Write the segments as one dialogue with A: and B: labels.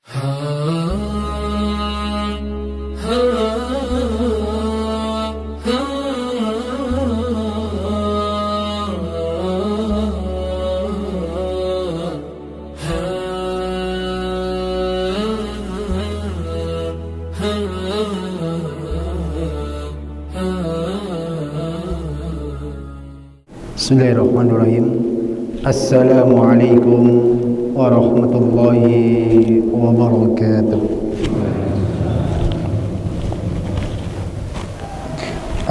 A: Bismillahirrahmanirrahim. Assalamualaikum warahmatullahi wabarakatuh.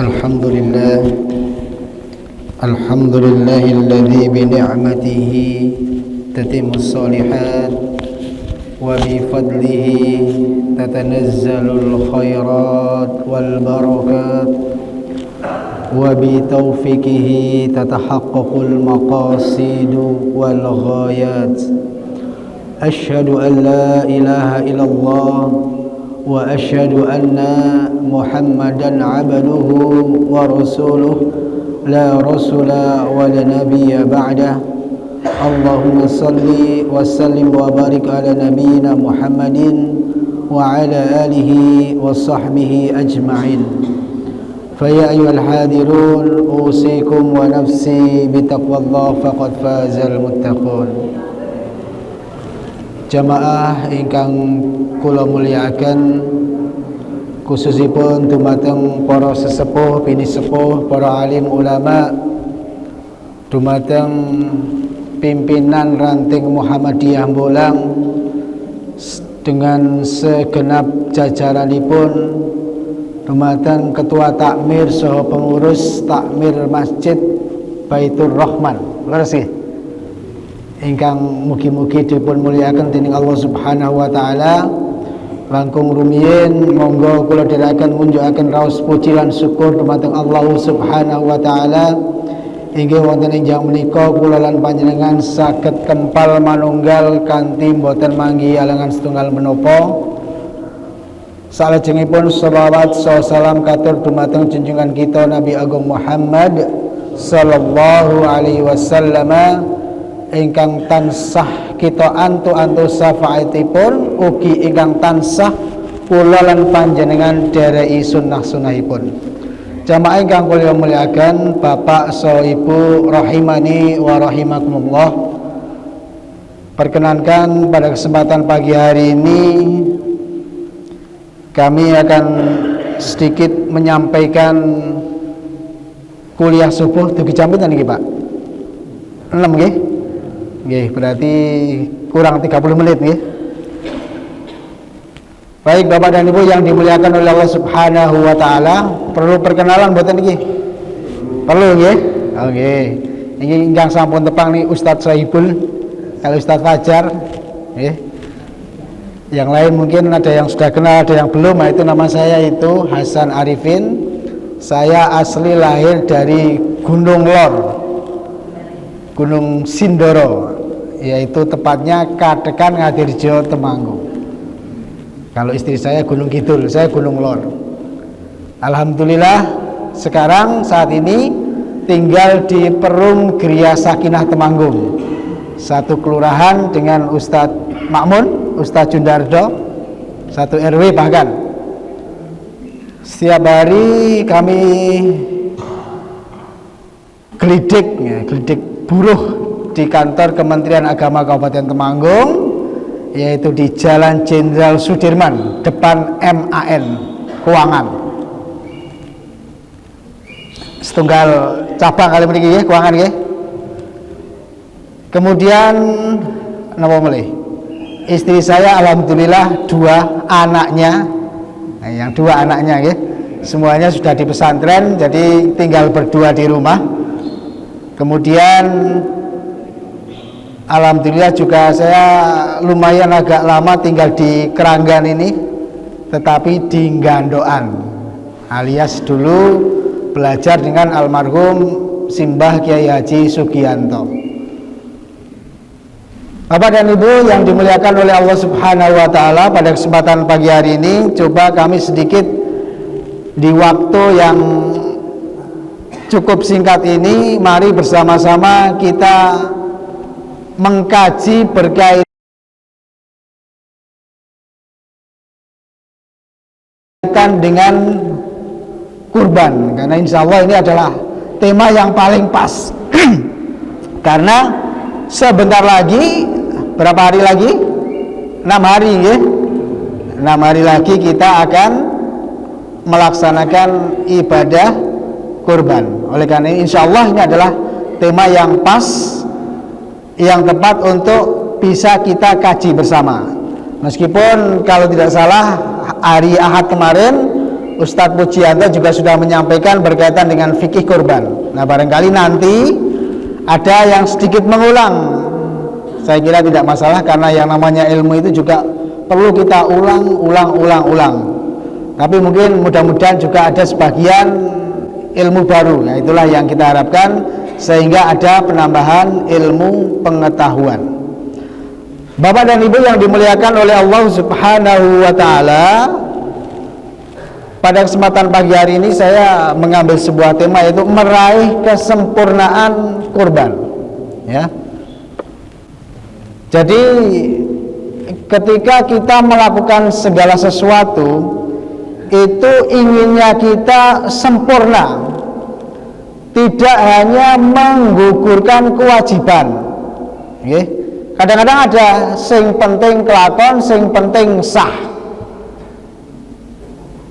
A: Alhamdulillahilladzi bi ni'matihi tatimmus shalihat wa bi fadlihi tatanazzalul khairat wal barakat wa bi taufiqihi tatahaqqaqul maqasid wal ghayat. Asyhadu an la ilaha illallah wa asyhadu anna Muhammadan abduhu wa rasuluh la rasula wa la nabiyya ba'dah. Allahumma salli wa sallim wa barik ala nabiyyina Muhammadin wa ala alihi wa sahbihi ajma'in. Faya ayyuhal hadirun usikum wa nafsi bitaqwallah faqad fazal muttaqun. Jamaah ingkang kula mulyakaken, khususipun dumateng para sesepuh, bini sepuh, para alim ulama, dumateng pimpinan ranting Muhammadiyah Bolang dengan segenap jajaranipun, dumateng ketua takmir saha pengurus takmir Masjid Baitur Rahman, leres nggih, ingkang mugi-mugi dipun mulyakaken dening Allah Subhanahu wa taala. Langkung rumiyin monggo kula dherekaken munjukaken raos puji lan syukur dumateng Allah Subhanahu wa taala. Inggih wonten ing jam menika kula lan panjenengan saged kempal manunggal kanthi boten manggi alangan setunggal menapa. Salajengipun shalawat salam katur dumateng junjungan kita Nabi Agung Muhammad sallallahu alaihi wasallam ingkang tansah kita antu-antu syafaatipun, ugi ingkang tansah kula lan panjenengan dhereki sunnah-sunnahipun. Jamaah ingkang kula mulyakaken, Bapak saha Ibu rahimani wa rahimakumullah. Perkenankan pada kesempatan pagi hari ini kami akan sedikit menyampaikan kuliah subuh. Dugi jam pinten niki, Pak? 6 nggih. Nggih, berarti kurang 30 menit nggih. Baik Bapak dan Ibu yang dimuliakan oleh Allah Subhanahu wa taala, perlu perkenalan mboten niki? Perlu nggih? Nggih. Ini ingkang sampun tepang nih Ustadz Sohibul, kalau Ustadz Fajar nggih. Yang lain mungkin ada yang sudah kenal, ada yang belum. Nah, itu nama saya itu Hasan Arifin. Saya asli lahir dari Gunung Lor, Gunung Sindoro, yaitu tepatnya Kadekan Ngadirjo Temanggung. Kalau istri saya Gunung Kidul, saya Gunung Lor. Alhamdulillah sekarang saat ini tinggal di Perum Gria Sakinah Temanggung, satu kelurahan dengan Ustadz Makmun, Ustadz Jundardo, satu RW bahkan. Setiap hari kami gelidik buruh di kantor Kementerian Agama Kabupaten Temanggung, yaitu di Jalan Jenderal Sudirman, depan MAN Keuangan. Setunggal cabang kali mriki nggih, Keuangan nggih. Kemudian napa melih? Istri saya alhamdulillah dua anaknya, yang dua anaknya ya, semuanya sudah di pesantren, jadi tinggal berdua di rumah. Kemudian alhamdulillah juga saya lumayan agak lama tinggal di Keranggan ini, tetapi di Gandoan, alias dulu belajar dengan almarhum Simbah Kiai Haji Sugianto. Bapak dan Ibu yang dimuliakan oleh Allah Subhanahu wa taala, pada kesempatan pagi hari ini coba kami sedikit di waktu yang cukup singkat ini, mari bersama-sama kita mengkaji berkaitan kaitan dengan kurban, karena insya Allah ini adalah tema yang paling pas. Karena sebentar lagi, berapa hari lagi? 6 hari ya? 6 hari lagi kita akan melaksanakan ibadah kurban. Oleh karena ini insya Allah ini adalah tema yang pas, yang tepat untuk bisa kita kaji bersama. Meskipun kalau tidak salah hari Ahad kemarin Ustadz Pujianto juga sudah menyampaikan berkaitan dengan fikih kurban. Nah, barangkali nanti ada yang sedikit mengulang. Saya kira tidak masalah, karena yang namanya ilmu itu juga perlu kita ulang. Tapi mungkin mudah-mudahan juga ada sebagian ilmu baru. Nah, itulah yang kita harapkan, sehingga ada penambahan ilmu pengetahuan. Bapak dan Ibu yang dimuliakan oleh Allah Subhanahu wa taala, pada kesempatan pagi hari ini saya mengambil sebuah tema, yaitu meraih kesempurnaan kurban. Ya. Jadi ketika kita melakukan segala sesuatu itu inginnya kita sempurna, tidak hanya menggugurkan kewajiban. Okay. Kadang-kadang ada sing penting kelakon, sing penting sah.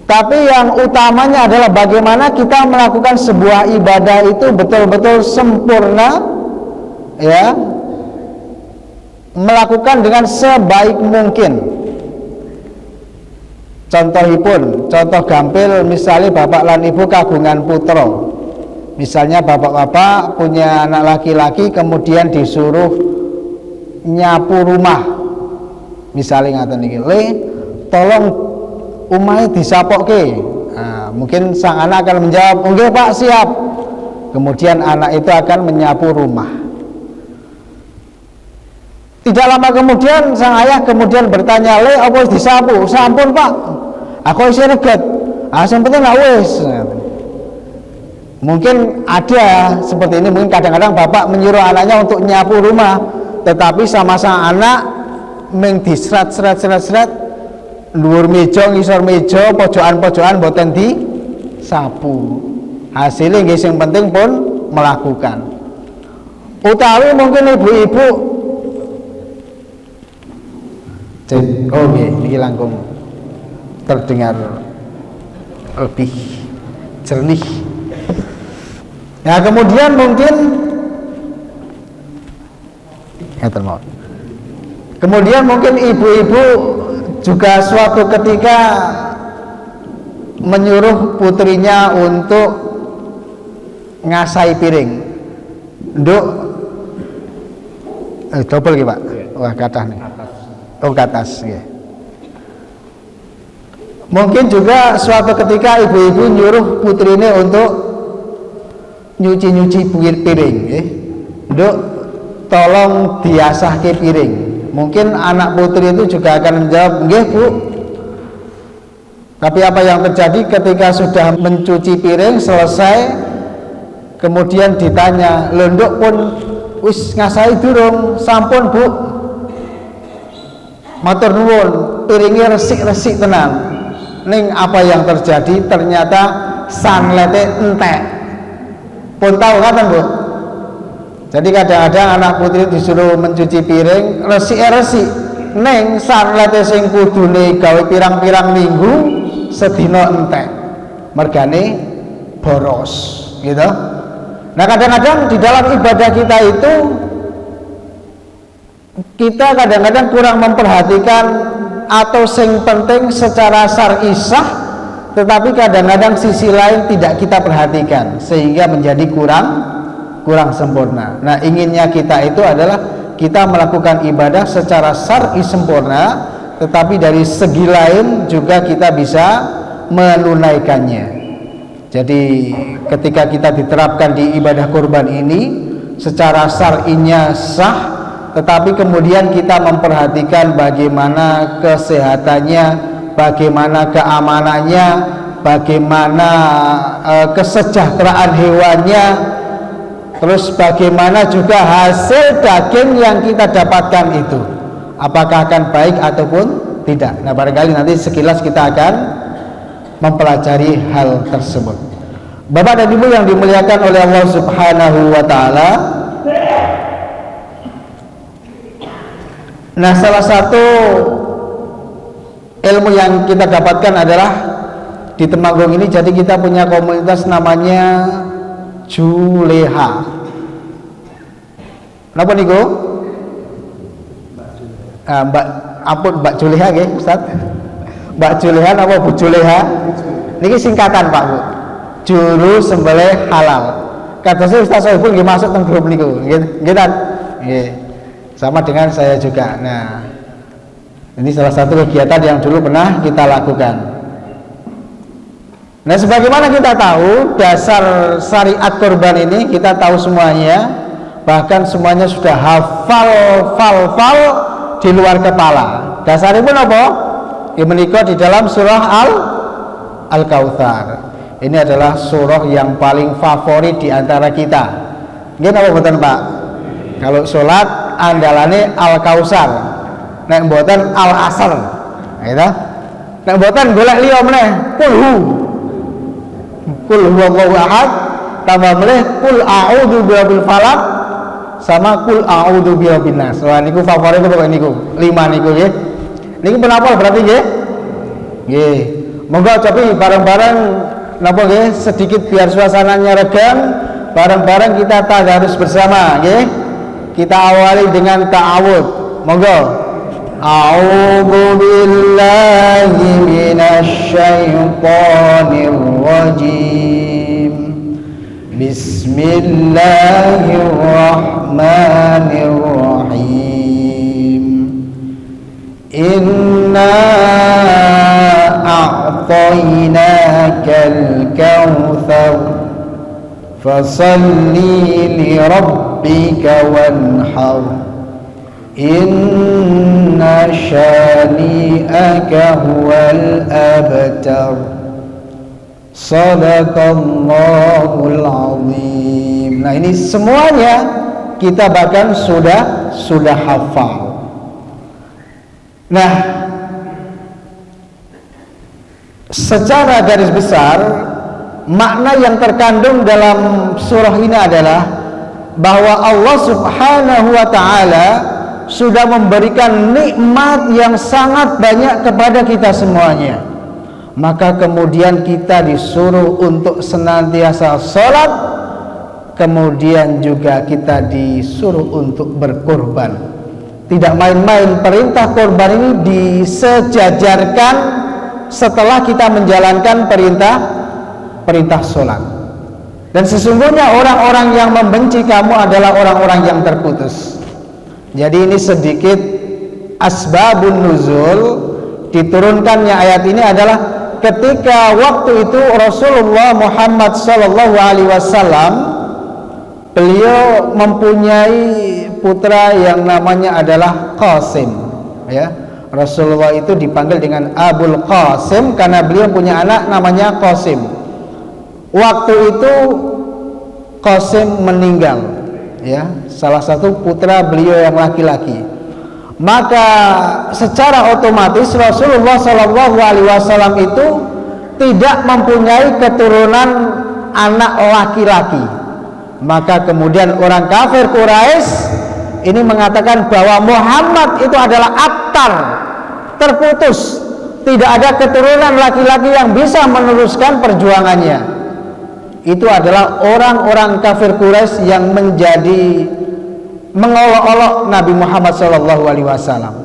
A: Tapi yang utamanya adalah bagaimana kita melakukan sebuah ibadah itu betul-betul sempurna, ya, melakukan dengan sebaik mungkin. Contoh gampil, misalnya bapak lan ibu kagungan putra. Misalnya bapak-bapak punya anak laki-laki, kemudian disuruh nyapu rumah, misalnya ngaten niki, "Le, tolong omahe disapokke." Nah, mungkin sang anak akan menjawab, "Nggih Pak, siap." Kemudian anak itu akan menyapu rumah. Tidak lama kemudian sang ayah kemudian bertanya, "Le, apa wis disapu?" "Sampun Pak, aku isih reget." "Ah, sing penting nak wis." Mungkin ada seperti ini, mungkin kadang-kadang bapak menyuruh anaknya untuk nyapu rumah, tetapi sama sang anak meng disrat dhuwur meja, ngisor meja, pojokan-pojokan mboten disapu. Hasilnya nggih sing penting pun melakukan. Utawi mungkin ibu-ibu, oh nggih, niki langkung terdengar lebih jernih. Nah, kemudian mungkin kemudian mungkin ibu-ibu juga suatu ketika menyuruh putrinya untuk ngasai piring. Nduk, double lagi Pak. Wah, kathah nih. Oh, ke atas ya. Mungkin juga suatu ketika ibu-ibu nyuruh putrinya untuk nyuci piring, Nduk, tolong diasahke piring. Mungkin anak putri itu juga akan menjawab, "Nggih Bu." Tapi apa yang terjadi ketika sudah mencuci piring selesai, kemudian ditanya, "Lho Nduk pun wis ngasahi durung?" "Sampun Bu." "Matur nuwun, piringnya resik-resik tenan." Ning apa yang terjadi? Ternyata sanlete entek. Pun tahu kan Bu? Jadi kadang-kadang anak putri disuruh mencuci piring, resik, neng sanlete sing kudune gawe pirang-pirang minggu sedina entek, mergane boros, gitu. Nah, kadang-kadang di dalam ibadah kita itu kita kadang-kadang kurang memperhatikan atau sing penting secara syar'i sah, tetapi kadang-kadang sisi lain tidak kita perhatikan sehingga menjadi kurang sempurna. Nah, inginnya kita itu adalah kita melakukan ibadah secara syar'i sempurna, tetapi dari segi lain juga kita bisa menunaikannya. Jadi ketika kita diterapkan di ibadah kurban ini secara syar'inya sah, tetapi kemudian kita memperhatikan bagaimana kesehatannya, bagaimana keamanannya, bagaimana kesejahteraan hewannya, terus bagaimana juga hasil daging yang kita dapatkan itu, apakah akan baik ataupun tidak. Nah, barangkali nanti sekilas kita akan mempelajari hal tersebut. Bapak dan Ibu yang dimuliakan oleh Allah Subhanahu wa taala. Nah, salah satu ilmu yang kita dapatkan adalah di Temanggung ini, jadi kita punya komunitas namanya Juleha. Napa niku? Mbak Juleha nggih, Ustaz. Mbak Juleha napa Bu Juleha? Niki singkatan Pak Bu. Juru sembelih halal. Kata saya Ustaz Sohibul nggih masuk teng grup niku. Nggih kan? Nggih. Sama dengan saya juga. Nah, ini salah satu kegiatan yang dulu pernah kita lakukan. Nah, sebagaimana kita tahu dasar syariat kurban ini, kita tahu semuanya, bahkan semuanya sudah hafal di luar kepala. Dasarnya pun apa? Ini menikah di dalam surah Al-Kautsar. Ini adalah surah yang paling favorit di antara kita. Nggih napa mboten Pak? Kalau sholat andalane Al-Kautsar, nek mboten Al-Asr. Gitu. Nek mboten golek liya meneh, Qul huwallahu ahad, tambah meneh Qul a'udzu birabbil falaq sama Qul a'udzu birabbin nas. Wah niku favorit pokok niku. 5 niku nggih. Niki penapa berarti nggih? Nggih. Monggo cobi bareng-bareng napa nggih sedikit biar suasananya regem, bareng-bareng kita tadarus bersama nggih. Kita awali dengan ta'awud. Monggo. A'udzu billahi minasy syaithanir rajim. Bismillahirrahmanirrahim. Inna a'tainakal kautsar fasalli li rabbika wanhar. Inna syani'aka huwal abtar. Shadaqallahul azim. Nah, ini semuanya kita bahkan sudah hafal. Nah, secara garis besar makna yang terkandung dalam surah ini adalah bahwa Allah Subhanahu wa taala sudah memberikan nikmat yang sangat banyak kepada kita semuanya. Maka kemudian kita disuruh untuk senantiasa sholat, kemudian juga kita disuruh untuk berkorban. Tidak main-main, perintah korban ini disejajarkan setelah kita menjalankan perintah sholat. Dan sesungguhnya orang-orang yang membenci kamu adalah orang-orang yang terputus. Jadi ini sedikit asbabun nuzul diturunkannya ayat ini adalah ketika waktu itu Rasulullah Muhammad SAW beliau mempunyai putra yang namanya adalah Qasim, ya. Rasulullah itu dipanggil dengan Abul Qasim karena beliau punya anak namanya Qasim. Waktu itu Qasim meninggal, ya, salah satu putra beliau yang laki-laki. Maka secara otomatis Rasulullah SAW itu tidak mempunyai keturunan anak laki-laki. Maka kemudian orang kafir Quraisy ini mengatakan bahwa Muhammad itu adalah abtar, terputus, tidak ada keturunan laki-laki yang bisa meneruskan perjuangannya. Itu adalah orang-orang kafir Quraisy yang menjadi mengolok-olok Nabi Muhammad SAW.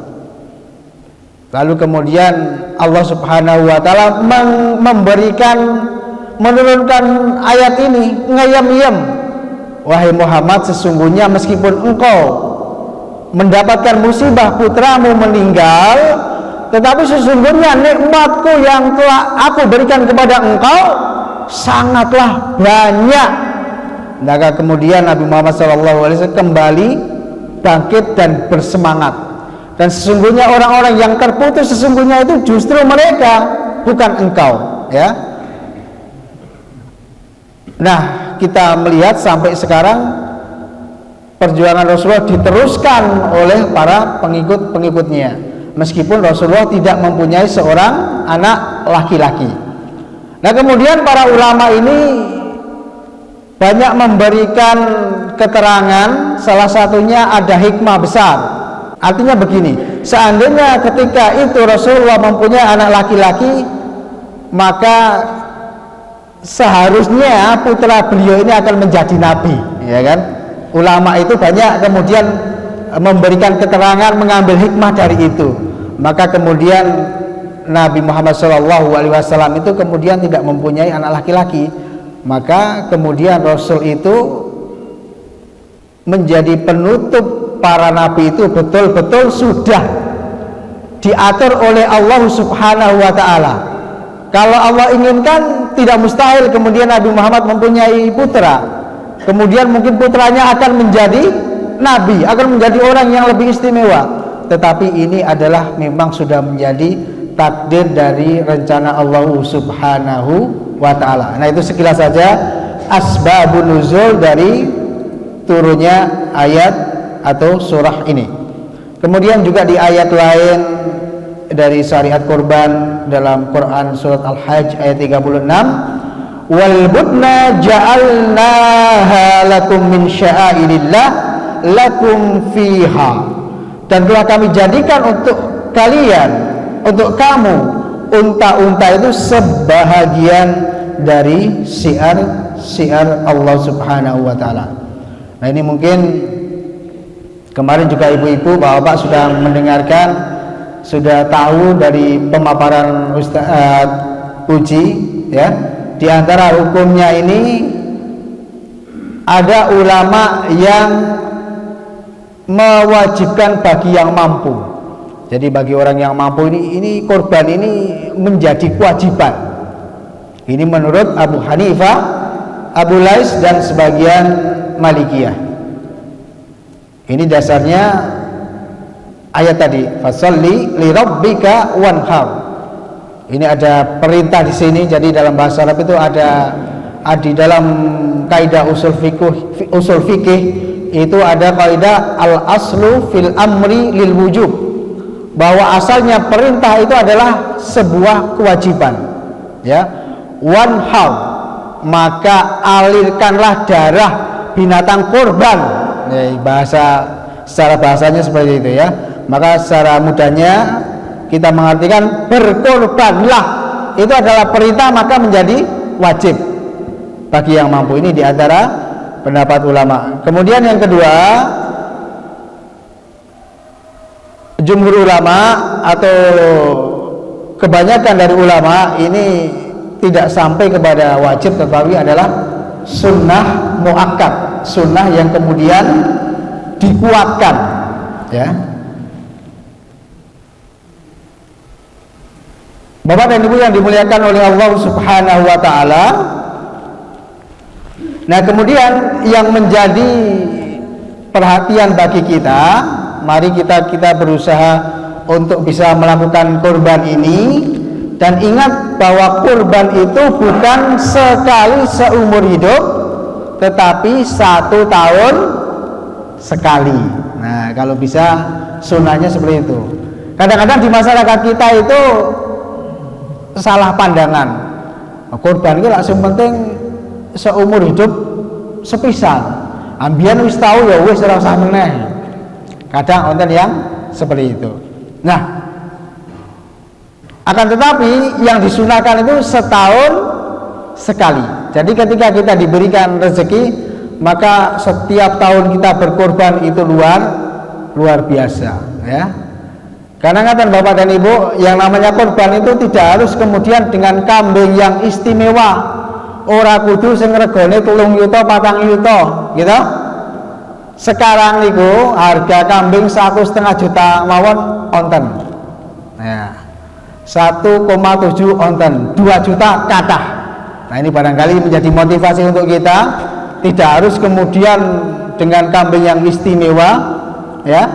A: Lalu kemudian Allah Subhanahu wa taala menurunkan ayat ini, ngayam-yam, wahai Muhammad, sesungguhnya meskipun engkau mendapatkan musibah putramu meninggal, tetapi sesungguhnya nikmatku yang telah aku berikan kepada engkau sangatlah banyak. Maka kemudian Nabi Muhammad SAW kembali bangkit dan bersemangat. Dan sesungguhnya orang-orang yang terputus sesungguhnya itu justru mereka, bukan engkau, ya. Nah, kita melihat sampai sekarang perjuangan Rasulullah diteruskan oleh para pengikut-pengikutnya, meskipun Rasulullah tidak mempunyai seorang anak laki-laki. Nah, kemudian para ulama ini banyak memberikan keterangan, salah satunya ada hikmah besar. Artinya begini, seandainya ketika itu Rasulullah mempunyai anak laki-laki, maka seharusnya putra beliau ini akan menjadi nabi, ya kan? Ulama itu banyak kemudian memberikan keterangan, mengambil hikmah dari itu. Maka kemudian Nabi Muhammad SAW itu kemudian tidak mempunyai anak laki-laki, maka kemudian Rasul itu menjadi penutup para nabi itu betul-betul sudah diatur oleh Allah Subhanahu wa ta'ala. Kalau Allah inginkan, tidak mustahil kemudian Nabi Muhammad mempunyai putra, kemudian mungkin putranya akan menjadi nabi, akan menjadi orang yang lebih istimewa. Tetapi ini adalah memang sudah menjadi takdir dari rencana Allah Subhanahu wa ta'ala. Nah, itu sekilas saja asbabun nuzul dari turunnya ayat atau surah ini. Kemudian juga di ayat lain dari syariat kurban dalam Quran surat Al-Hajj ayat 36, wal budna ja'alnaha lakum min sya'airillah lakum fiha, dan telah kami jadikan untuk kalian, untuk kamu, unta-unta itu sebahagian dari syiar Allah Subhanahu wa ta'ala. Nah, ini mungkin kemarin juga ibu-ibu, bapak-bapak sudah mendengarkan, sudah tahu dari pemaparan Ustaz Uji, ya. Di antara hukumnya ini ada ulama yang mewajibkan bagi yang mampu. Jadi bagi orang yang mampu ini korban ini menjadi kewajiban. Ini menurut Abu Hanifah, Abu Lais dan sebagian Malikiyah. Ini dasarnya ayat tadi, fasalli li rabbika wanhar. Ini ada perintah di sini. Jadi dalam bahasa Arab itu ada di dalam kaidah usul fikih itu ada kaidah al aslu fil amri lil wujub, bahwa asalnya perintah itu adalah sebuah kewajiban, ya. Wanhar, maka alirkanlah darah binatang kurban. Secara bahasanya seperti itu, ya. Maka secara mudahnya kita mengartikan berkorbanlah, itu adalah perintah, maka menjadi wajib bagi yang mampu. Ini diantara pendapat ulama. Kemudian yang kedua, jumhur ulama atau kebanyakan dari ulama ini tidak sampai kepada wajib, tetapi adalah sunnah muakkad, sunnah yang kemudian dikuatkan, ya. Bapak dan Ibu yang dimuliakan oleh Allah Subhanahu wa ta'ala. Nah, kemudian yang menjadi perhatian bagi kita, mari kita berusaha untuk bisa melakukan kurban ini. Dan ingat bahwa kurban itu bukan sekali seumur hidup, tetapi 1 tahun sekali. Nah, kalau bisa sunnahnya seperti itu. Kadang-kadang di masyarakat kita itu salah pandangan. Kurban itu langsung penting seumur hidup sepisan. Ambian wis tahu ya wis ora usah meneh. Kadang wonten yang seperti itu. Nah, akan tetapi yang disunahkan itu setahun sekali. Jadi ketika kita diberikan rezeki, maka setiap tahun kita berkorban itu luar biasa, ya. Karena ngatan Bapak dan Ibu, yang namanya korban itu tidak harus kemudian dengan kambing yang istimewa. Ora kudu sing regane 3 yuta 4 yuta, gitu. Sekarang niku harga kambing 1,5 juta mawon onten. Nah, 1,7 onten, 2 juta kathah. Nah, ini barangkali menjadi motivasi untuk kita, tidak harus kemudian dengan kambing yang istimewa, ya,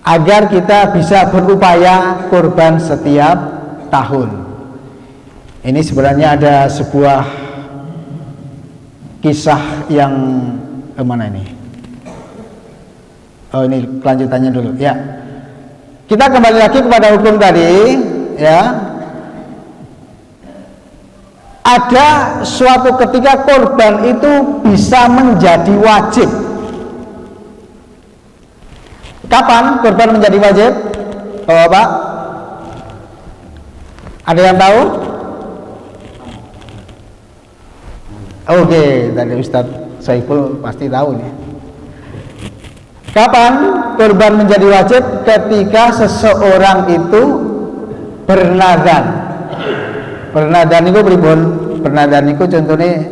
A: agar kita bisa berupaya kurban setiap tahun. Ini sebenarnya ada sebuah kisah yang kemana ini? Oh, ini kelanjutannya dulu, ya. Kita kembali lagi kepada hukum tadi, ya. ada suatu ketika korban itu bisa menjadi wajib. Kapan korban menjadi wajib? Bapak, ada yang tahu? Oke, tadi Ustadz Saiful pasti tahu nih. Kapan korban menjadi wajib? Ketika seseorang itu bernadzar. Bernadzar niku pripun? Bernadzar niku contohnya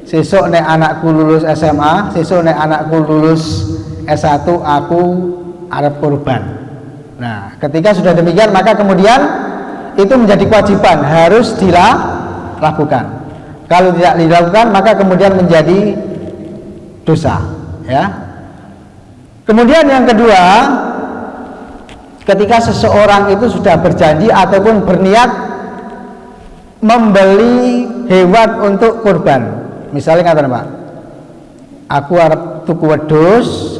A: sesuk nek anakku lulus SMA, sesuk nek anakku lulus S1 aku arep kurban. Nah, ketika sudah demikian maka kemudian itu menjadi kewajiban, harus dilakukan. Kalau tidak dilakukan maka kemudian menjadi dosa, ya. Kemudian yang kedua, ketika seseorang itu sudah berjanji ataupun berniat membeli hewan untuk kurban, misalnya kata Pak, aku arep tuku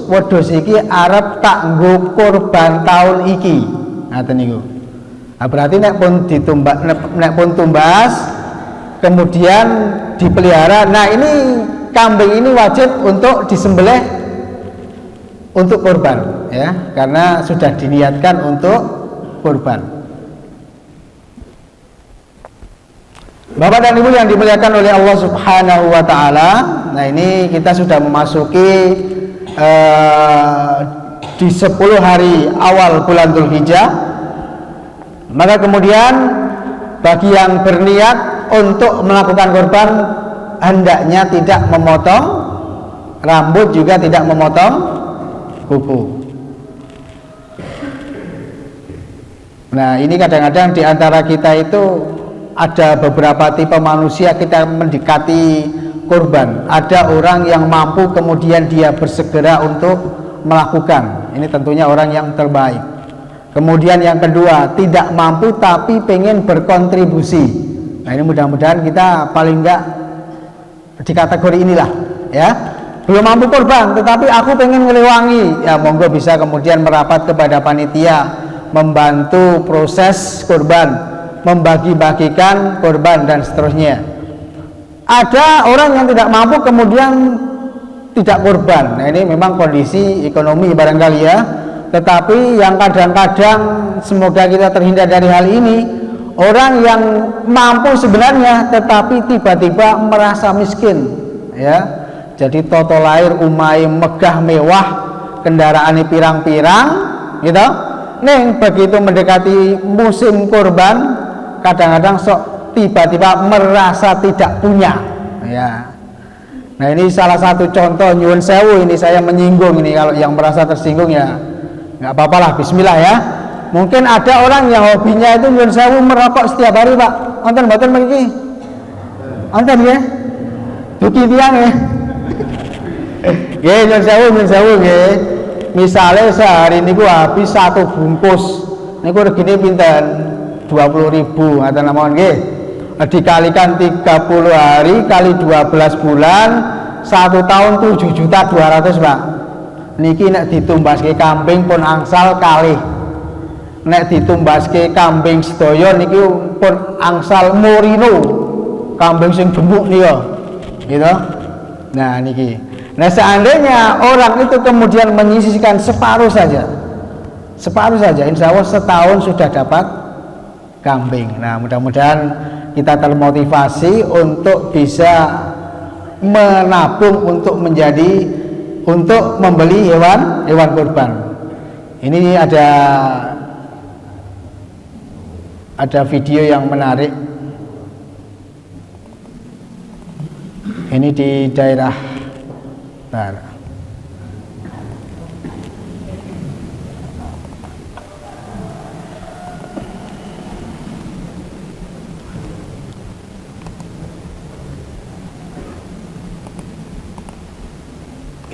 A: wedhus iki arep tak nggo kurban tahun iki, ngaten niku. Nah, berarti nek pun tumbas kemudian dipelihara, nah ini kambing ini wajib untuk disembelih untuk kurban, ya, karena sudah diniatkan untuk kurban. Bapak dan Ibu yang dimuliakan oleh Allah Subhanahu wa taala, nah ini kita sudah memasuki di 10 hari awal bulan Dzulhijjah. Maka kemudian bagi yang berniat untuk melakukan kurban hendaknya tidak memotong rambut, juga tidak memotong kuku. Nah, ini kadang-kadang di antara kita itu ada beberapa tipe manusia kita mendekati kurban. Ada orang yang mampu kemudian dia bersegera untuk melakukan. Ini tentunya orang yang terbaik. Kemudian yang kedua, tidak mampu tapi pengen berkontribusi. Nah, ini mudah-mudahan kita paling enggak di kategori inilah, ya. Belum mampu kurban tetapi aku pengen ngelewangi, ya monggo bisa kemudian merapat kepada panitia, membantu proses kurban, membagi-bagikan korban dan seterusnya. Ada orang yang tidak mampu kemudian tidak korban. Nah, ini memang kondisi ekonomi barangkali, ya. Tetapi yang kadang-kadang semoga kita terhindar dari hal ini, orang yang mampu sebenarnya tetapi tiba-tiba merasa miskin, ya. Jadi toto lahir umai megah mewah, kendaraan pirang-pirang, gitu. Neng begitu mendekati musim kurban kadang-kadang sok tiba-tiba merasa tidak punya, ya. Nah, ini salah satu contoh, nyuwun sewu, ini saya menyinggung ini, kalau yang merasa tersinggung ya nggak apa-apa lah, bismillah, ya. Mungkin ada orang yang hobinya itu nyuwun sewu merokok setiap hari, Pak. Wonten mboten mriki? Wonten nggih? Dugi tiyang nggih. Nggih, nyuwun sewu nggih. Misalnya sehari niku habis 1 bungkus niku regine pinten? 20.000 ngaten mawon nggih. Dikalikan 30 hari kali 12 bulan 1 tahun 7.200.000, Pak. Niki nek ditumbaske kambing pun angsal kalih. Nek ditumbaske kambing sedaya niki pun angsal murino. Kambing sing gemuk nika. Gitu. Nah, niki. Nah, seandainya orang itu kemudian menyisihkan separuh saja, insya Allah setahun sudah dapat kambing. Nah, mudah-mudahan kita termotivasi untuk bisa menabung untuk membeli hewan kurban. Ini ada video yang menarik. Ini di daerah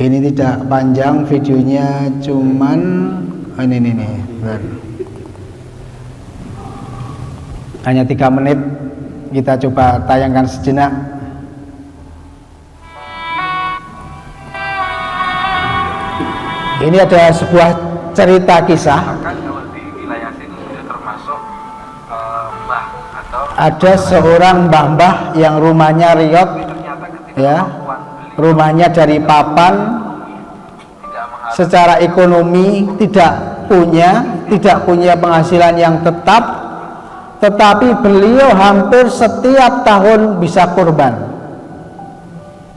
A: ini tidak panjang videonya, cuman ini hanya 3 menit, kita coba tayangkan sejenak. Ini ada sebuah cerita kisah.
B: Bahkan kalau di wilayah sini sudah termasuk mbah atau
A: ada seorang mbah-mbah yang rumahnya riot,
B: ternyata ketika
A: ya,
B: kemampuan beli
A: rumahnya dari papan,
B: tidak menghargai
A: secara ekonomi tidak punya penghasilan yang tetap, tetapi beliau hampir setiap tahun bisa kurban.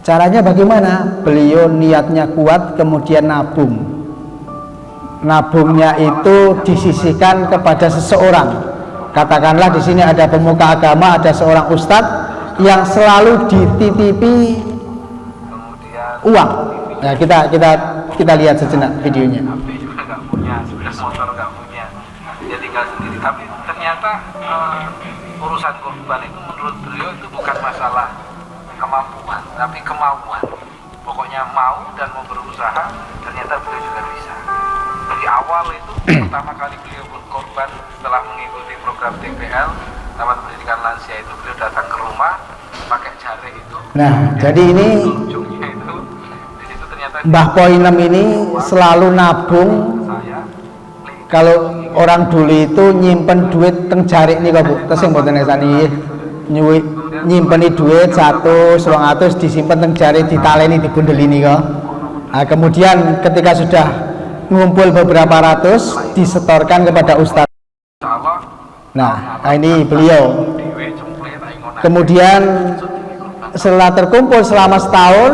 A: Caranya bagaimana? Beliau niatnya kuat, kemudian nabung. Nabungnya itu disisihkan kepada seseorang. Katakanlah di sini ada pemuka agama, ada seorang ustadz yang selalu dititipi
B: kemudian
A: uang. Nah, kita lihat sejenak videonya.
B: HP juga nggak punya, sepeda motor nggak punya, dia tinggal sendiri. Tapi ternyata urusan kurban itu menurut beliau itu bukan masalah kemampuan, tapi kemauan. Pokoknya mau dan mau berusaha, ternyata beliau juga bisa. Dari awal itu pertama kali beliau berkorban setelah mengikuti program TPL Taman Pendidikan Lansia itu, beliau datang ke rumah pakai jari itu.
A: Nah, jadi ini
B: Ujungnya itu di situ ternyata
A: Mbah Poinem ini selalu nabung.
B: saya
A: Kalau orang dulu itu nyimpen duit teng jari nih kok Bu, terus yang mboten esani nyimpeni duit 100, 200 disimpen teng jari, ditaleni, dibundeli nih kok. Nah, kemudian ketika sudah ngumpul beberapa ratus disetorkan kepada ustadz.
B: Allah
A: Nah, ini beliau.
B: dewe cemplek tak ingon
A: Kemudian setelah terkumpul selama setahun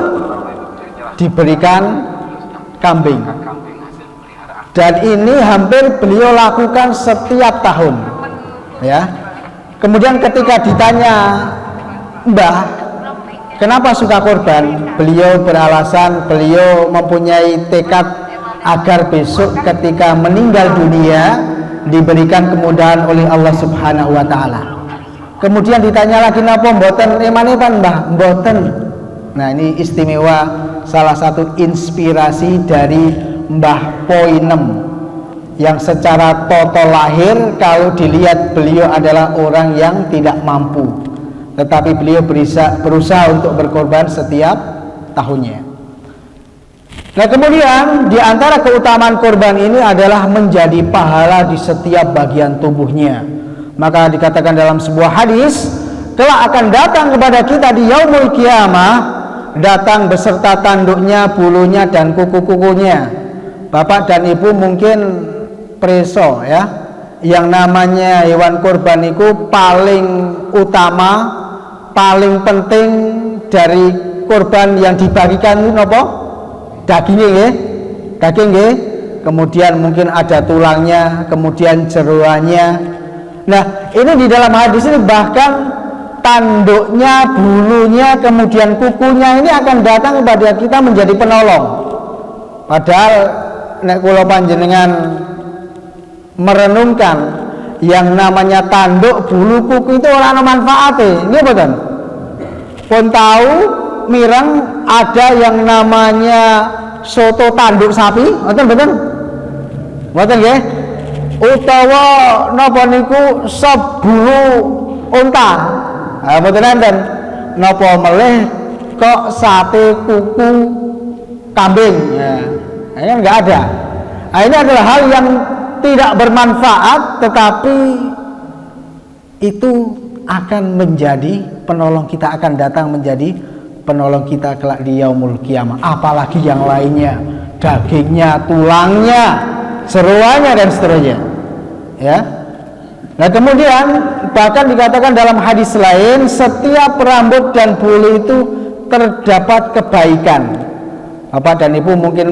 A: diberikan kambing.
B: kambing hasil peliharaan.
A: Dan ini hampir beliau lakukan setiap tahun, ya. Kemudian ketika ditanya, Mbah, kenapa suka korban? Beliau beralasan beliau mempunyai tekad agar besok ketika meninggal dunia diberikan kemudahan oleh Allah Subhanahu wa taala. Kemudian ditanya lagi, napa mboten eman-eman Mbah? Mboten. Nah, ini istimewa, salah satu inspirasi dari Mbah Poinem yang secara total lahir kalau dilihat beliau adalah orang yang tidak mampu, tetapi beliau berusaha untuk berkorban setiap tahunnya. Nah, kemudian di antara keutamaan korban ini adalah menjadi pahala di setiap bagian tubuhnya. Maka dikatakan dalam sebuah hadis, kelak akan datang kepada kita di yaumul qiyamah, datang beserta tanduknya, bulunya dan kuku-kukunya. Bapak dan Ibu mungkin preso ya, yang namanya hewan kurban itu paling utama, paling penting dari kurban yang dibagikan itu apa? Dagingnya ya, daging ya. Kemudian mungkin ada tulangnya, kemudian jeroannya. Nah, ini di dalam hadis ini bahkan tanduknya, bulunya, kemudian kukunya ini akan datang kepada kita menjadi penolong. Padahal nek kula panjenengan merenungkan yang namanya tanduk, bulu, kuku itu ora ana manfaate. Nggih mboten? Pun tahu mireng ada yang namanya soto tanduk sapi, mboten mboten? Mboten nggih? Utawa napa niku sop bulu unta. Ah mboten enten. Napa melih kok sate kuku kambing. Ya. Ini enggak ada. Nah, ini adalah hal yang tidak bermanfaat, tetapi itu akan menjadi penolong kita, akan datang menjadi penolong kita kelak di yaumul qiyamah. Apalagi yang lainnya, dagingnya, tulangnya, seruannya dan seterusnya. Ya. Nah, kemudian bahkan dikatakan dalam hadis lain, setiap rambut dan bulu itu terdapat kebaikan. Bapak dan Ibu mungkin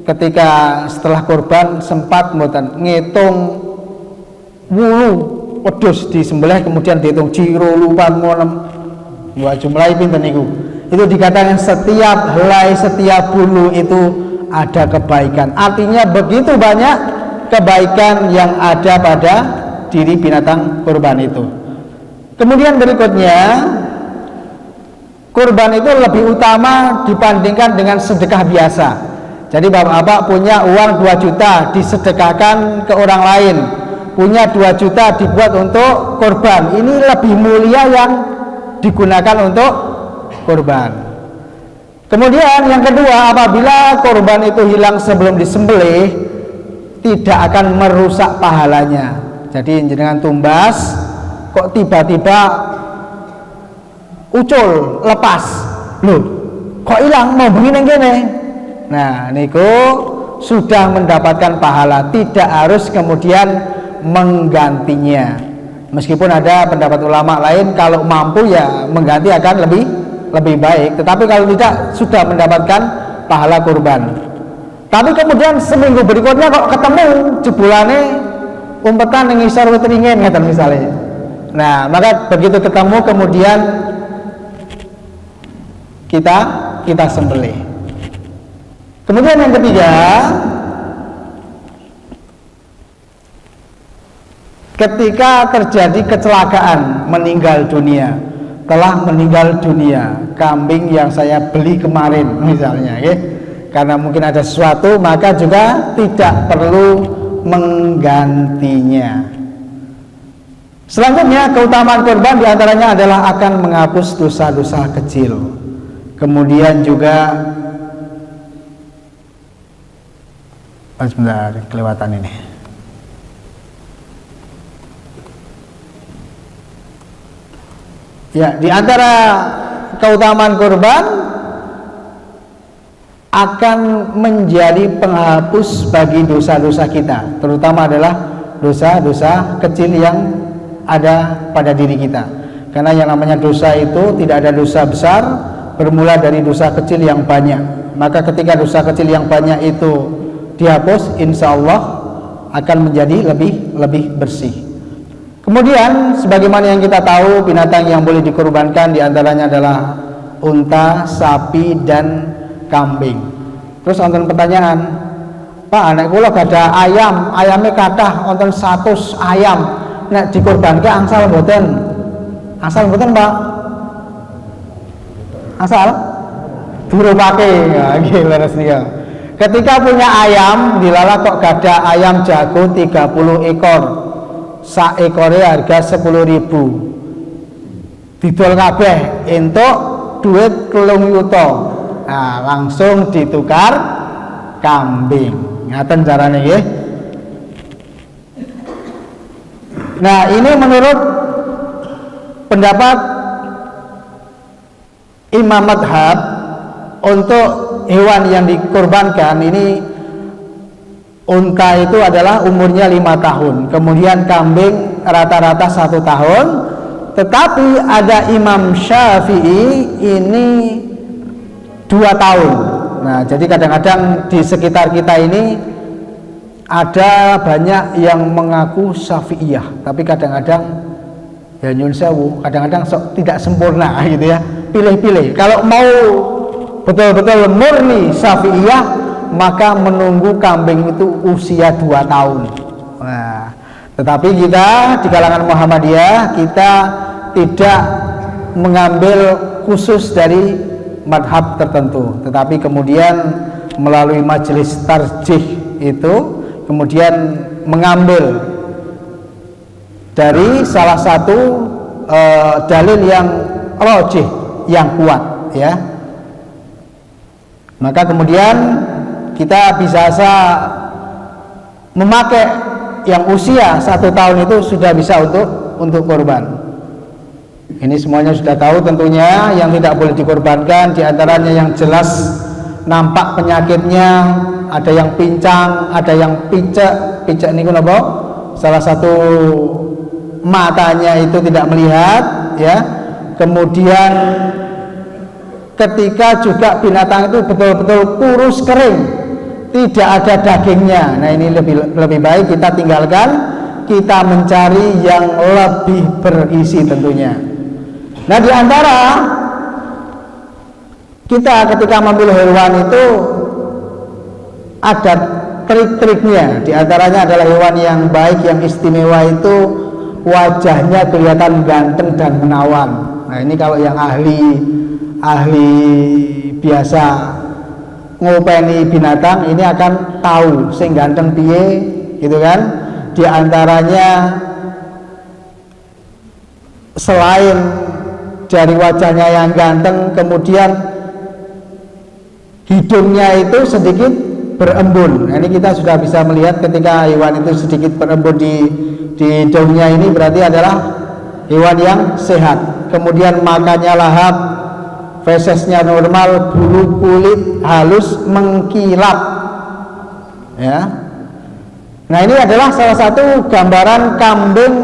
A: ketika setelah korban sempat ngitung wulu wedhus disembelih, kemudian dihitung jiro lupan monem dua jumlah pinten niku. Itu dikatakan setiap helai, setiap bulu itu ada kebaikan. Artinya begitu banyak kebaikan yang ada pada diri binatang kurban itu. Kemudian berikutnya, kurban itu lebih utama dibandingkan dengan sedekah biasa. Jadi bapak-bapak punya uang 2 juta disedekahkan ke orang lain, punya 2 juta dibuat untuk kurban, ini lebih mulia yang digunakan untuk kurban. Kemudian yang kedua, apabila kurban itu hilang sebelum disembelih, tidak akan merusak pahalanya. Jadi jenengan tumbas kok tiba-tiba ucul lepas, loh kok hilang mau bengi neng kene. Nah niku sudah mendapatkan pahala, tidak harus kemudian menggantinya. Meskipun ada pendapat ulama lain kalau mampu ya mengganti akan lebih baik, tetapi kalau tidak sudah mendapatkan pahala kurban. Tapi kemudian seminggu berikutnya kok ketemu jebulane umpetan yang ngisor weteringen ngeten misalnya. Nah maka begitu ketemu kemudian kita sembelih. Kemudian yang ketiga, ketika terjadi kecelakaan telah meninggal dunia kambing yang saya beli kemarin misalnya ya, karena mungkin ada sesuatu, maka juga tidak perlu menggantinya. Selanjutnya keutamaan kurban diantaranya adalah akan menghapus dosa-dosa kecil. Kemudian juga sebentar, kelewatan ini. Ya, di antara keutamaan kurban akan menjadi penghapus bagi dosa-dosa kita, terutama adalah dosa-dosa kecil yang ada pada diri kita. Karena yang namanya dosa itu tidak ada dosa besar bermula dari dosa kecil yang banyak. Maka ketika dosa kecil yang banyak itu dihapus, insya Allah akan menjadi lebih bersih. Kemudian sebagaimana yang kita tahu, binatang yang boleh dikurbankan diantaranya adalah unta, sapi, dan kambing. Terus wonten pertanyaan, Pak, anak kula gada ayam, ayamnya kathah wonten 100 ayam, nek dikurbanke angsal mboten? Asal mboten, Pak? Asal durupake. Ya nggih leres nika. Ketika punya ayam, dilala kok gada ayam jago 30 ekor. Sak ekore harga 10.000. Didol kabeh entuk duit 3 yuta. Nah, langsung ditukar kambing. Ngaten carane nggih. Nah, ini menurut pendapat Imam Madhab, untuk hewan yang dikurbankan ini unta itu adalah umurnya 5 tahun, kemudian kambing rata-rata 1 tahun. Tetapi ada Imam Syafi'i ini 2 tahun. Nah, jadi kadang-kadang di sekitar kita ini ada banyak yang mengaku Syafi'iyah, tapi kadang-kadang ya nyun sewu, kadang-kadang tidak sempurna gitu ya, pilih-pilih. Kalau mau betul-betul murni Syafi'iyah, maka menunggu kambing itu usia 2 tahun. Nah, tetapi kita di kalangan Muhammadiyah, kita tidak mengambil khusus dari madhab tertentu, tetapi kemudian melalui majelis tarjih itu kemudian mengambil dari salah satu dalil yang rajih, yang kuat ya. Maka kemudian kita bisa memakai yang usia 1 tahun itu sudah bisa untuk korban. Ini semuanya sudah tahu tentunya. Yang tidak boleh dikorbankan diantaranya yang jelas nampak penyakitnya, ada yang pincang, ada yang picek. Picek ini kenapa? Salah satu matanya itu tidak melihat ya. Kemudian ketika juga binatang itu betul-betul kurus kering, tidak ada dagingnya. Nah, ini lebih baik kita tinggalkan, kita mencari yang lebih berisi tentunya. Nah, di antara kita ketika memilih hewan itu ada trik-triknya. Di antaranya adalah hewan yang baik, yang istimewa itu wajahnya kelihatan ganteng dan menawan. Nah, ini kalau yang ahli biasa ngopeni binatang ini akan tahu sing ganteng piye gitu kan. Di antaranya selain dari wajahnya yang ganteng, kemudian hidungnya itu sedikit berembun. Nah, ini kita sudah bisa melihat ketika hewan itu sedikit berembun di di dunia ini berarti adalah hewan yang sehat. Kemudian makannya lahap, fesesnya normal, bulu kulit halus mengkilap. Ya. Nah, ini adalah salah satu gambaran kambing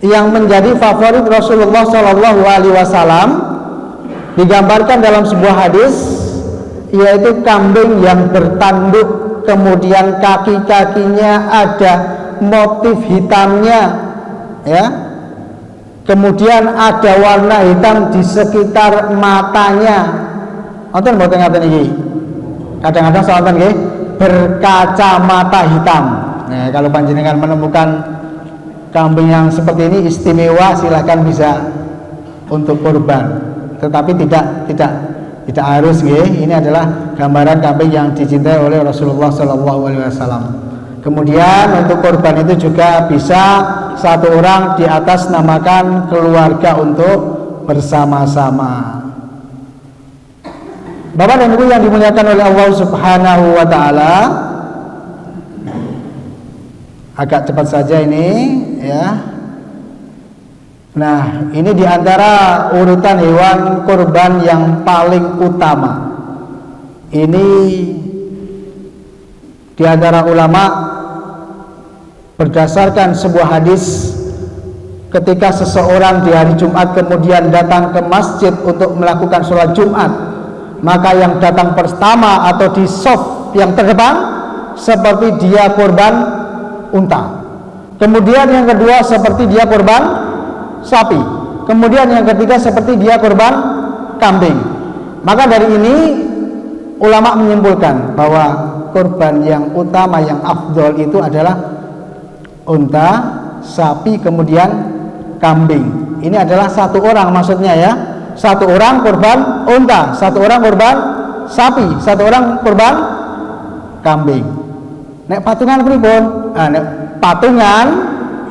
A: yang menjadi favorit Rasulullah Shallallahu Alaihi Wasallam. Digambarkan dalam sebuah hadis, yaitu kambing yang bertanduk, kemudian kaki-kakinya ada motif hitamnya, ya. Kemudian ada warna hitam di sekitar matanya. Nonton mboten ngaten iki. Kadang-kadang sawanten nggih berkacamata hitam. Nah, kalau panjenengan menemukan kambing yang seperti ini istimewa, silahkan bisa untuk kurban. Tetapi tidak harus nggih. Ini adalah gambaran kambing yang dicintai oleh Rasulullah Shallallahu Alaihi Wasallam. Kemudian untuk kurban itu juga bisa satu orang di atas namakan keluarga untuk bersama-sama. Bapak dan Ibu yang dimuliakan oleh Allah Subhanahu wa taala, agak cepat saja ini ya. Nah, ini diantara urutan hewan kurban yang paling utama. Ini diantara ulama berdasarkan sebuah hadis, ketika seseorang di hari Jumat kemudian datang ke masjid untuk melakukan sholat Jumat, maka yang datang pertama atau di shaf yang terdepan seperti dia kurban unta. Kemudian yang kedua seperti dia kurban sapi. Kemudian yang ketiga seperti dia kurban kambing. Maka dari ini ulama menyimpulkan bahwa kurban yang utama, yang afdol itu adalah unta, sapi, kemudian kambing. Ini adalah satu orang maksudnya ya. Satu orang kurban unta, satu orang kurban sapi, satu orang kurban kambing. Nek patungan pripun? Nek patungan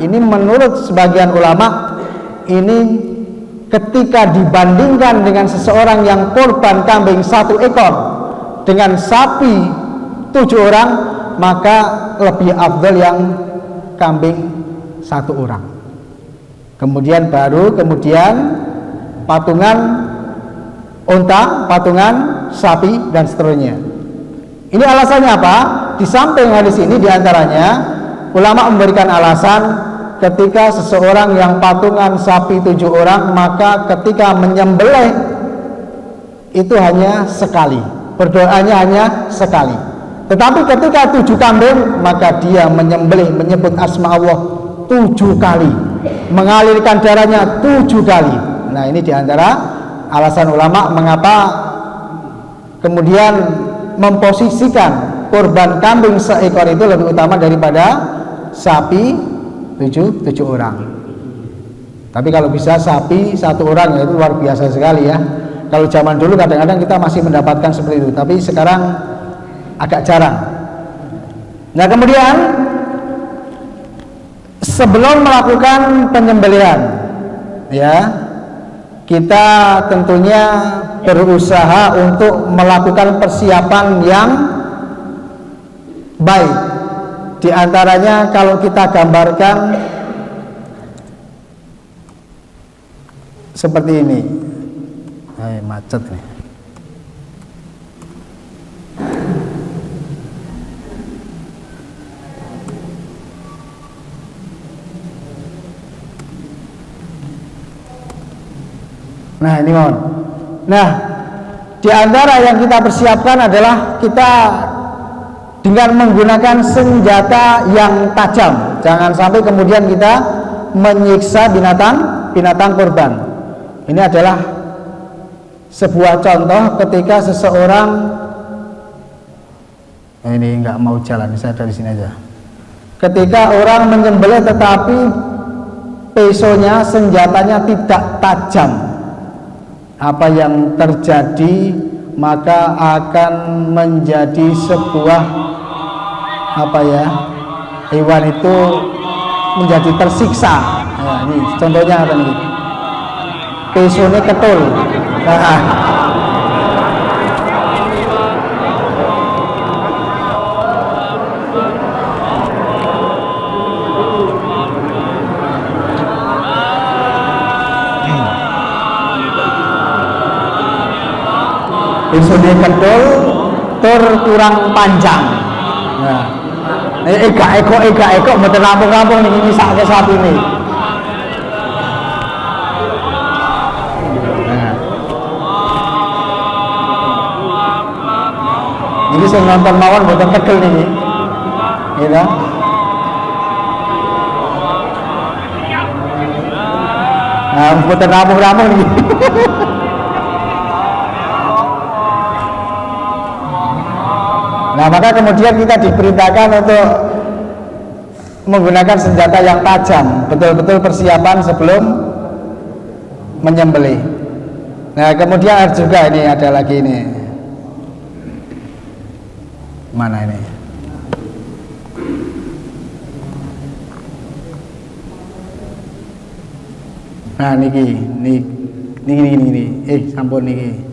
A: ini menurut sebagian ulama ini ketika dibandingkan dengan seseorang yang kurban kambing 1 ekor dengan sapi 7 orang, maka lebih afdal yang kambing 1 orang. Kemudian patungan unta, patungan sapi, dan seterusnya. Ini alasannya apa? Di samping hadis ini diantaranya ulama memberikan alasan ketika seseorang yang patungan sapi 7 orang, maka ketika menyembelih itu hanya sekali, berdoanya hanya sekali. Tetapi ketika 7 kambing, maka dia menyembelih, menyebut asma Allah 7 kali, mengalirkan darahnya 7 kali. Nah, ini diantara alasan ulama mengapa kemudian memposisikan kurban kambing seekor itu lebih utama daripada sapi 7 orang. Tapi kalau bisa sapi 1 orang, ya itu luar biasa sekali ya. Kalau zaman dulu kadang-kadang kita masih mendapatkan seperti itu, tapi sekarang agak jarang. Nah, kemudian sebelum melakukan penyembelihan ya, kita tentunya berusaha untuk melakukan persiapan yang baik. Di antaranya kalau kita gambarkan seperti ini. Macet nih. Nah, ini mohon. Nah, di antara yang kita persiapkan adalah kita dengan menggunakan senjata yang tajam. Jangan sampai kemudian kita menyiksa binatang kurban. Ini adalah sebuah contoh ketika seseorang ini nggak mau jalan, saya dari sini aja. Ketika orang menyembelih tetapi pesonya, senjatanya tidak tajam, apa yang terjadi? Maka akan menjadi sebuah hewan itu menjadi tersiksa. Nah, ini contohnya apa nih? Pesone ketul. Nah, Isune kedul tur kurang panjang. Nah, ega mboten rampung-rampung niki nyisake sapine. Nah. Niki sing nonton mawon mboten tegel niki. Gitu. Nah, mboten rampung-rampung niki. Nah, maka kemudian kita diperintahkan untuk menggunakan senjata yang tajam, betul-betul persiapan sebelum menyembelih. Nah, kemudian juga ini ada lagi ini. Mana ini? Nah, niki. Sampun niki.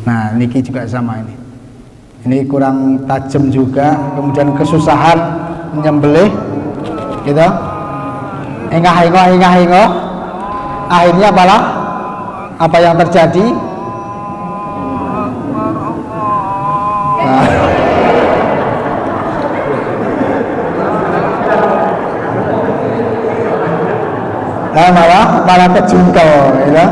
A: Nah, niki juga sama ini. Ini kurang tajam juga, kemudian kesusahan menyembelih, gitu. Engah-engah. Akhirnya apa yang terjadi? Nah, malah kejungkel, gitu.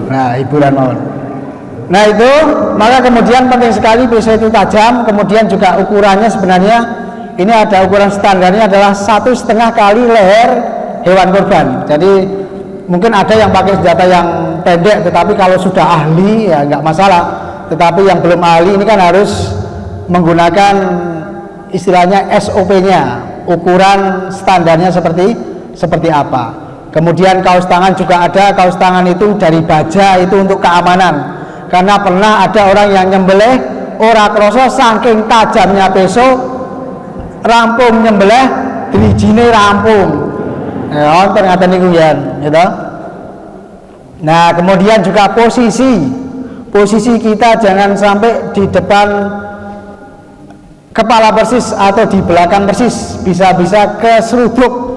A: Nah, hiburan mawon. Nah, itu maka kemudian penting sekali pisau itu tajam, kemudian juga ukurannya sebenarnya ini ada ukuran standarnya adalah 1,5 kali leher hewan kurban. Jadi mungkin ada yang pakai senjata yang pendek, tetapi kalau sudah ahli ya nggak masalah. Tetapi yang belum ahli ini kan harus menggunakan istilahnya SOP-nya, ukuran standarnya seperti apa. Kemudian kaos tangan juga ada, kaos tangan itu dari baja, itu untuk keamanan. Karena pernah ada orang yang nyembelih ora krasa saking tajamnya pisau, rampung nyembelih drijine rampung. Ya, ternyata niku yen, gitu. Nah, kemudian juga posisi kita jangan sampai di depan kepala persis atau di belakang persis, bisa-bisa keseruduk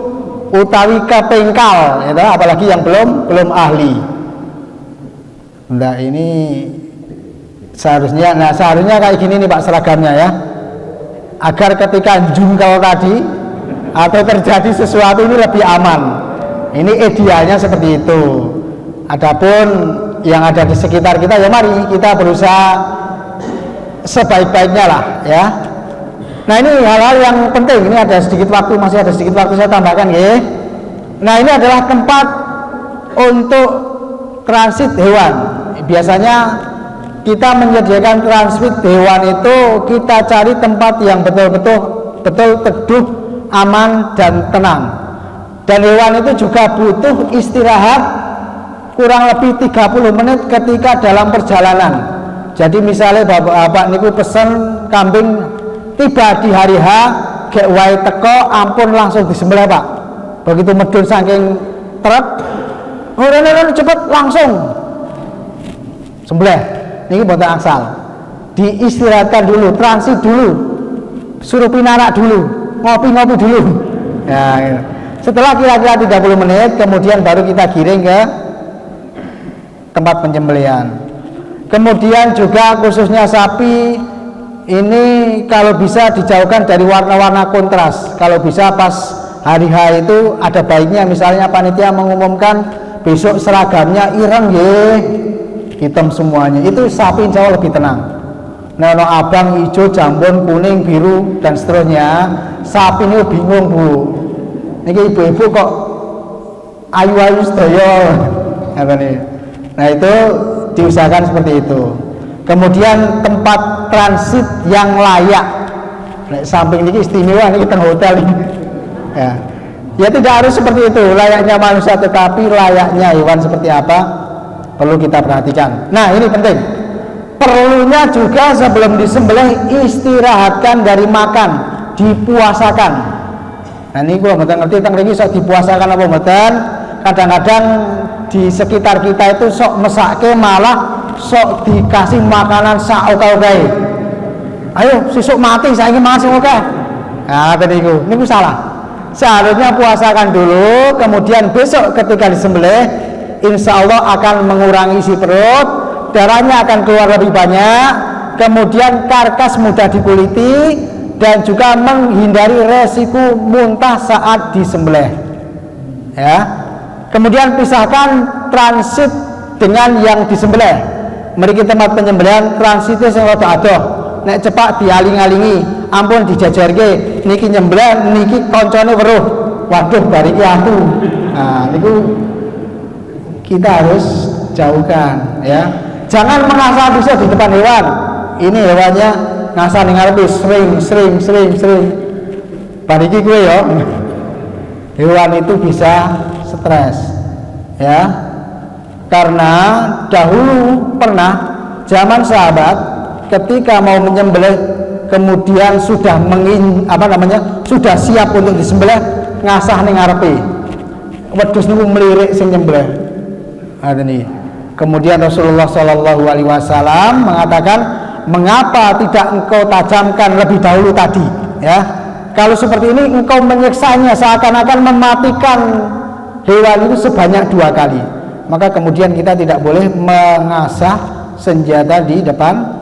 A: utawi kepengkal, gitu, apalagi yang belum ahli. Nah, ini seharusnya kayak gini nih Pak seragamnya ya, agar ketika jungkel tadi atau terjadi sesuatu ini lebih aman. Ini idealnya seperti itu. Adapun yang ada di sekitar kita ya mari kita berusaha sebaik-baiknya lah ya. Nah, ini hal-hal yang penting. Ini ada sedikit waktu, masih ada sedikit waktu saya tambahkan ya. Nah, ini adalah tempat untuk transit hewan. Biasanya kita menyediakan transit hewan itu kita cari tempat yang betul teduh, aman dan tenang. Dan hewan itu juga butuh istirahat kurang lebih 30 menit ketika dalam perjalanan. Jadi misalnya bapak niku pesen kambing tiba di hari H, gek wae teko ampun langsung disembelih Pak. Begitu medun saking trep, cepet langsung sembelih. Niki boten angsal. Diistirahatkan dulu, transit dulu. Suruh pinarak dulu, ngopi-ngopi dulu. Ya, gitu. Setelah kira-kira 30 menit kemudian baru kita giring ke tempat penyembelihan. Kemudian juga khususnya sapi ini kalau bisa dijauhkan dari warna-warna kontras. Kalau bisa pas hari H itu ada baiknya misalnya panitia mengumumkan besok seragamnya ireng ye, hitam semuanya. Itu sapi insya Allah lebih tenang. Nono abang, hijau, jambon, kuning, biru dan seterusnya. Sapi ini bingung Bu. Ini ibu-ibu kok ayu-ayu sedaya. Nah, itu diusahakan seperti itu. Kemudian tempat transit yang layak. Nah, samping ini istimewa ini teng hotel ini. Ya tidak harus seperti itu layaknya manusia, tetapi layaknya hewan seperti apa perlu kita perhatikan. Nah, ini penting. Perlunya juga sebelum disembelih istirahatkan dari makan, dipuasakan. Nah, ini gua mboten ngerti teng mriki sok dipuasakan apa mboten. Kadang-kadang di sekitar kita itu sok mesake malah sok dikasih makanan sak oke-oke. Ayo sesuk mati saiki mangan sing oke. Nah, niku salah. Seharusnya puasakan dulu, kemudian besok ketika disembelih, insya Allah akan mengurangi isi perut, darahnya akan keluar lebih banyak, kemudian karkas mudah dikuliti, dan juga menghindari resiko muntah saat disembelih. Ya. Kemudian pisahkan transit dengan yang disembelih. Mriki tempat penyembelihan transitnya sing rada adoh. Nek cepak dialing-alingi, ampun dijajarke, niki nyembelih, niki koncone weruh. Waduh, bariki aku. Nah, niku kita harus jauhkan ya. Jangan mengasah bisa di depan hewan. Ini hewannya ngasah ning ngarepe sering. Bariki kowe ya. Hewan itu bisa stres ya. Karena dahulu pernah zaman sahabat ketika mau menyembelih kemudian sudah sudah siap untuk disembelih ngasah ning ngarepe. Wedhus niku melirik sing nyembelih. Ini. Kemudian Rasulullah Shallallahu Alaihi Wasallam mengatakan, mengapa tidak engkau tajamkan lebih dahulu tadi? Ya, kalau seperti ini engkau menyiksanya seakan-akan mematikan hewan itu sebanyak 2 kali. Maka kemudian kita tidak boleh mengasah senjata di depan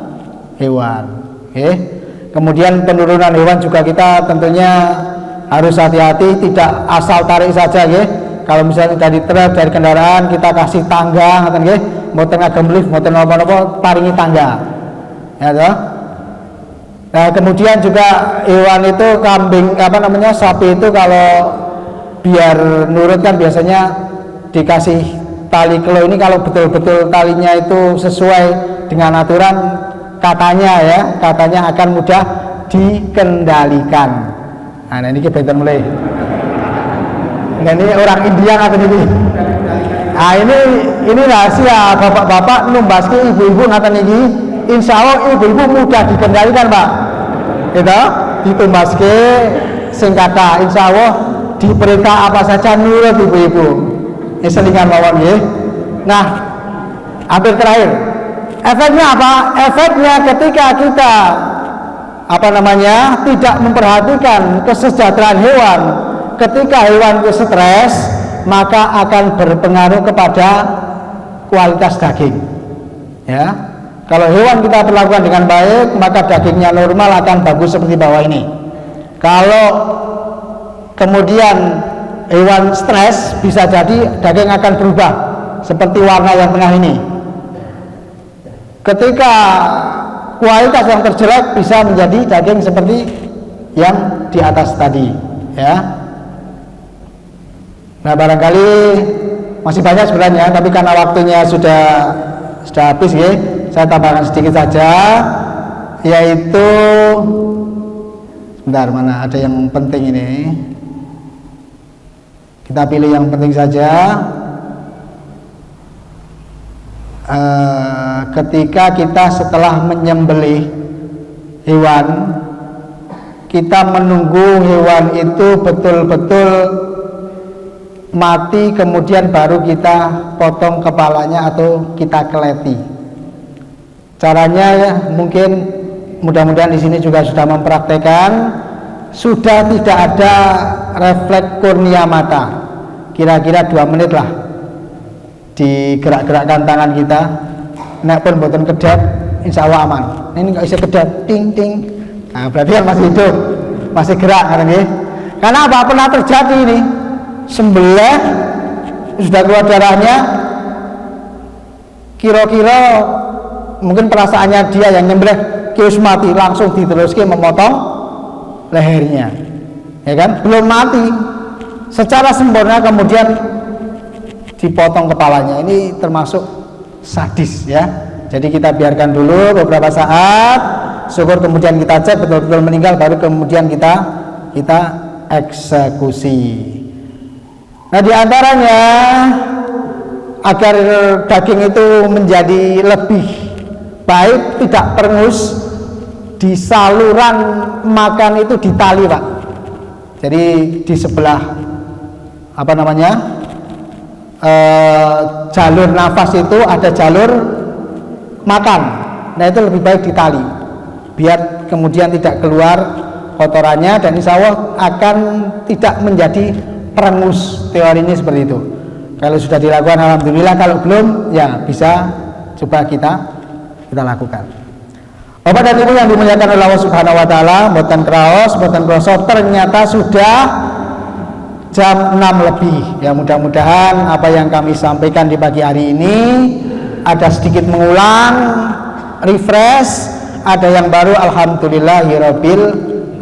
A: hewan. Oke. Kemudian penurunan hewan juga kita tentunya harus hati-hati, tidak asal tarik saja, ya. Kalau misalnya dari truk, dari kendaraan kita kasih tangga, ngoten nggih, mboten ngagem lift, mboten napa-napa, paringi tangga. Ya toh? Nah, kemudian juga hewan itu kambing sapi itu kalau biar nurut kan biasanya dikasih tali kelo. Ini kalau betul-betul talinya itu sesuai dengan aturan, katanya akan mudah dikendalikan. Nah, ini kita mulai. Nah, ini orang India atau ini. Nah, ini rahasia bapak-bapak numbaske ibu-ibu ngaten iki. Insya Allah ibu-ibu mudah dikendalikan, Pak. Gitu, ditumbaske sing kata insya Allah diperintah apa saja nurut ibu-ibu. Ini selingan mawon nggih. Nah, hampir terakhir. Efeknya apa? Efeknya ketika kita tidak memperhatikan kesejahteraan hewan, ketika hewan itu stres, maka akan berpengaruh kepada kualitas daging. Ya, kalau hewan kita perlakukan dengan baik, maka dagingnya normal akan bagus seperti bawah ini. Kalau kemudian hewan stres, bisa jadi daging akan berubah seperti warna yang tengah ini. Ketika kualitas yang terjelek, bisa menjadi daging seperti yang di atas tadi, ya. Nah, barangkali masih banyak sebenarnya, tapi karena waktunya sudah habis, ya, saya tambahkan sedikit saja, yaitu sebentar, mana ada yang penting ini. Kita pilih yang penting saja. Ketika kita setelah menyembelih hewan, kita menunggu hewan itu betul-betul mati, kemudian baru kita potong kepalanya atau kita keleti. Caranya mungkin mudah-mudahan di sini juga sudah mempraktekkan, sudah tidak ada refleks kornea mata, kira-kira 2 menit lah digerak-gerakkan tangan kita. Nek pun boten kedat, insya Allah aman. Ini nggak bisa kedat, ting ting. Nah, berarti kan masih hidup, masih gerak, kan? Karena apa? Pernah terjadi ini, sembelih sudah keluar darahnya, kira-kira mungkin perasaannya dia yang nyembelih kius mati, langsung diteruskan memotong lehernya, ya kan? Belum mati, secara sempurna kemudian dipotong kepalanya. Ini termasuk sadis, ya. Jadi kita biarkan dulu beberapa saat, syukur kemudian kita cek betul-betul meninggal, baru kemudian kita eksekusi. Nah, diantaranya agar daging itu menjadi lebih baik, tidak perengus, di saluran makan itu ditali, Pak. Jadi di sebelah jalur nafas itu ada jalur makan. Nah, itu lebih baik ditali biar kemudian tidak keluar kotorannya, dan insya Allah akan tidak menjadi perengus. Teorinya seperti itu. Kalau sudah dilakukan alhamdulillah, kalau belum ya bisa coba kita lakukan. Bapak dan Ibu yang dimuliakan oleh Allah Subhanahu wa taala, mboten kraos, mboten krasa ternyata sudah jam 6 lebih. Ya mudah-mudahan apa yang kami sampaikan di pagi hari ini ada sedikit mengulang, refresh, ada yang baru, alhamdulillahirabbil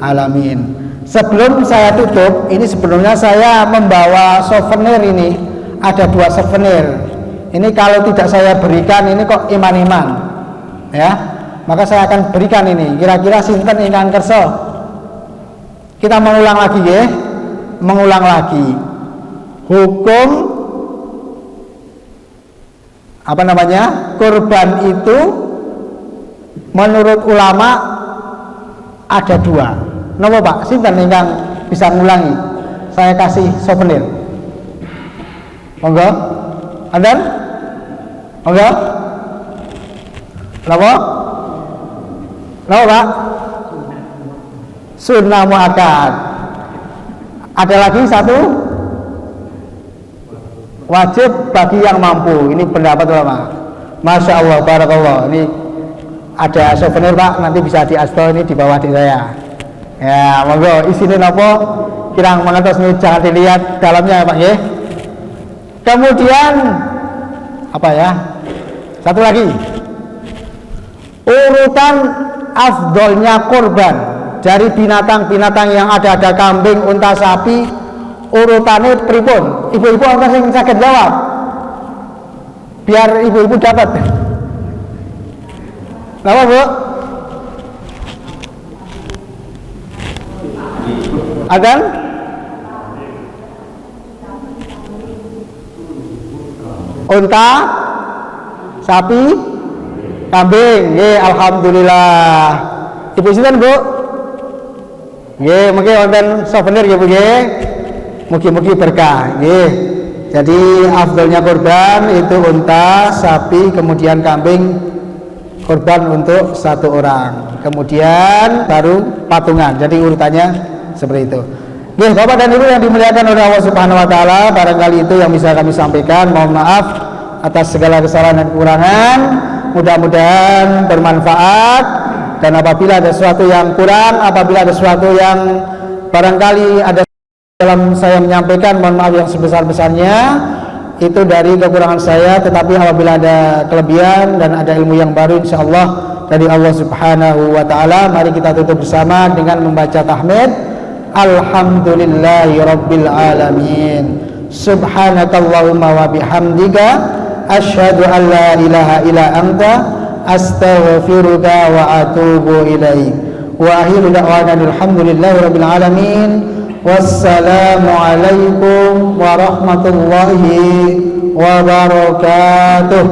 A: alamin. Sebelum saya tutup, ini sebelumnya saya membawa souvenir ini, ada 2 souvenir. Ini kalau tidak saya berikan ini kok iman-iman, ya. Maka saya akan berikan ini. Kira-kira sinten ingkang kersa? Kita mengulang lagi ya, mengulang lagi. Hukum apa namanya? Kurban itu menurut ulama ada 2. Napa Pak? Sinten ingkang bisa ngulangi? Saya kasih souvenir. Monggo. Andan? Monggo. Napa? Napa Pak? Sunnah muakkad. Ada lagi 1? Wajib bagi yang mampu. Ini pendapat ulama. Masya Allah, barakallah. Ini ada souvenir Pak, nanti bisa diasto ini di bawah di saya. Ya, monggo isinya apa? Kirang mengatos nih, jangan dilihat dalamnya Pak ya. Kemudian apa ya? Satu lagi. Urutan afdolnya kurban dari binatang-binatang yang ada kambing, unta, sapi, urutannya pripun? Ibu-ibu apa sing saged jawab? Biar ibu-ibu dapat. Apa Bu? Adan? Unta, sapi, kambing. Ye, alhamdulillah. Ibu sinten Bu? Ye, mungkin wonten souvenir ya Bu ye. Mugi-mugi berkah. Ye. Jadi afdalnya kurban itu unta, sapi, kemudian kambing, kurban untuk 1 orang. Kemudian baru patungan. Jadi urutannya seperti itu. Oke, Bapak dan Ibu yang dimuliakan oleh Allah Subhanahu wa taala, barangkali itu yang bisa kami sampaikan. Mohon maaf atas segala kesalahan dan kekurangan. Mudah-mudahan bermanfaat, dan apabila ada sesuatu yang kurang, apabila ada sesuatu yang barangkali ada dalam saya menyampaikan, mohon maaf yang sebesar-besarnya. Itu dari kekurangan saya, tetapi apabila ada kelebihan dan ada ilmu yang baru insyaallah dari Allah Subhanahu wa taala, mari kita tutup bersama dengan membaca tahmid. Alhamdulillahi rabbil alamin. Subhanakallahumma wa bihamdika asyhadu an la ilaha illa anta astaghfiruka wa atubu ilaik. Wa akhiru da'wana alhamdulillahi rabbil alamin. Wassalamu alaikum warahmatullahi wabarakatuh.